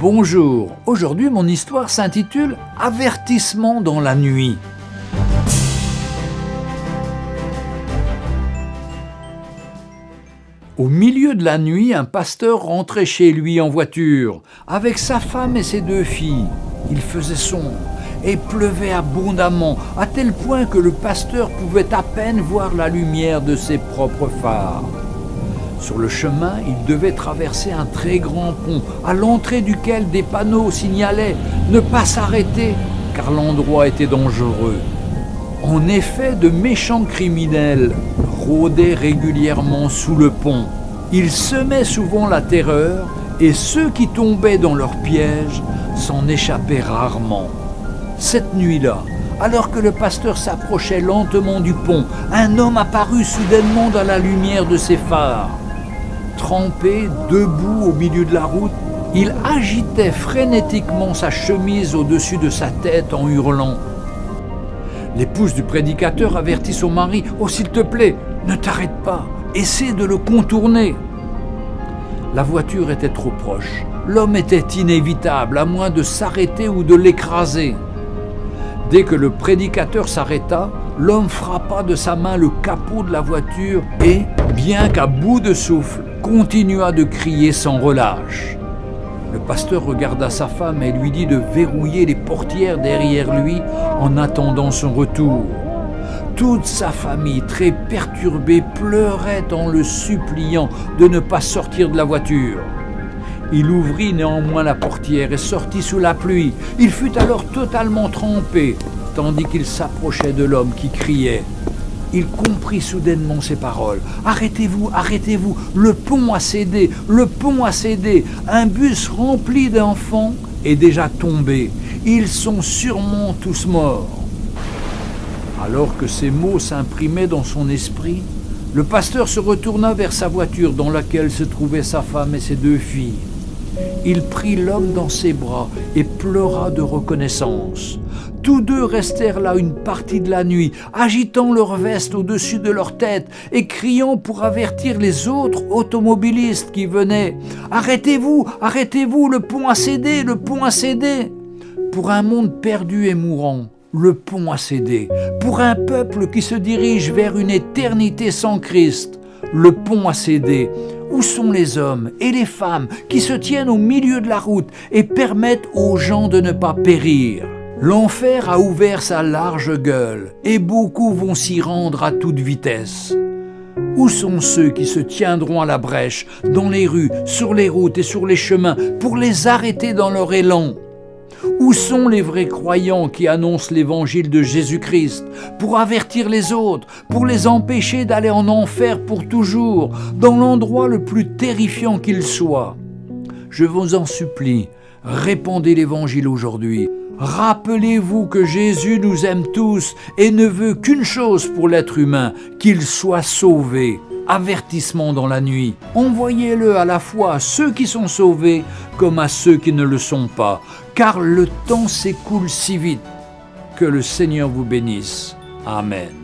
Bonjour, aujourd'hui mon histoire s'intitule « Avertissement dans la nuit ». Au milieu de la nuit, un pasteur rentrait chez lui en voiture, avec sa femme et ses 2 filles. Il faisait sombre et pleuvait abondamment, à tel point que le pasteur pouvait à peine voir la lumière de ses propres phares. Sur le chemin, il devait traverser un très grand pont, à l'entrée duquel des panneaux signalaient « Ne pas s'arrêter » car l'endroit était dangereux. En effet, de méchants criminels rôdaient régulièrement sous le pont. Ils semaient souvent la terreur et ceux qui tombaient dans leur piège s'en échappaient rarement. Cette nuit-là, alors que le pasteur s'approchait lentement du pont, un homme apparut soudainement dans la lumière de ses phares. Trempé, debout au milieu de la route, il agitait frénétiquement sa chemise au-dessus de sa tête en hurlant. L'épouse du prédicateur avertit son mari « Oh, s'il te plaît, ne t'arrête pas, essaie de le contourner !» La voiture était trop proche. L'homme était inévitable, à moins de s'arrêter ou de l'écraser. Dès que le prédicateur s'arrêta, l'homme frappa de sa main le capot de la voiture et, bien qu'à bout de souffle, continua de crier sans relâche. Le pasteur regarda sa femme et lui dit de verrouiller les portières derrière lui en attendant son retour. Toute sa famille, très perturbée, pleurait en le suppliant de ne pas sortir de la voiture. Il ouvrit néanmoins la portière et sortit sous la pluie. Il fut alors totalement trempé, tandis qu'il s'approchait de l'homme qui criait. Il comprit soudainement ces paroles. « Arrêtez-vous, arrêtez-vous, le pont a cédé, le pont a cédé. Un bus rempli d'enfants est déjà tombé. Ils sont sûrement tous morts. » Alors que ces mots s'imprimaient dans son esprit, le pasteur se retourna vers sa voiture dans laquelle se trouvaient sa femme et ses 2 filles. Il prit l'homme dans ses bras et pleura de reconnaissance. Tous 2 restèrent là une partie de la nuit, agitant leurs vestes au-dessus de leur tête et criant pour avertir les autres automobilistes qui venaient. « Arrêtez-vous, arrêtez-vous, le pont a cédé, le pont a cédé !» Pour un monde perdu et mourant, le pont a cédé. Pour un peuple qui se dirige vers une éternité sans Christ, le pont a cédé. Où sont les hommes et les femmes qui se tiennent au milieu de la route et permettent aux gens de ne pas périr? L'enfer a ouvert sa large gueule et beaucoup vont s'y rendre à toute vitesse. Où sont ceux qui se tiendront à la brèche, dans les rues, sur les routes et sur les chemins, pour les arrêter dans leur élan? Où sont les vrais croyants qui annoncent l'évangile de Jésus-Christ pour avertir les autres, pour les empêcher d'aller en enfer pour toujours, dans l'endroit le plus terrifiant qu'il soit? Je vous en supplie, répandez l'évangile aujourd'hui. Rappelez-vous que Jésus nous aime tous et ne veut qu'une chose pour l'être humain, qu'il soit sauvé. Avertissement dans la nuit. Envoyez-le à la fois à ceux qui sont sauvés comme à ceux qui ne le sont pas, car le temps s'écoule si vite. Que le Seigneur vous bénisse. Amen.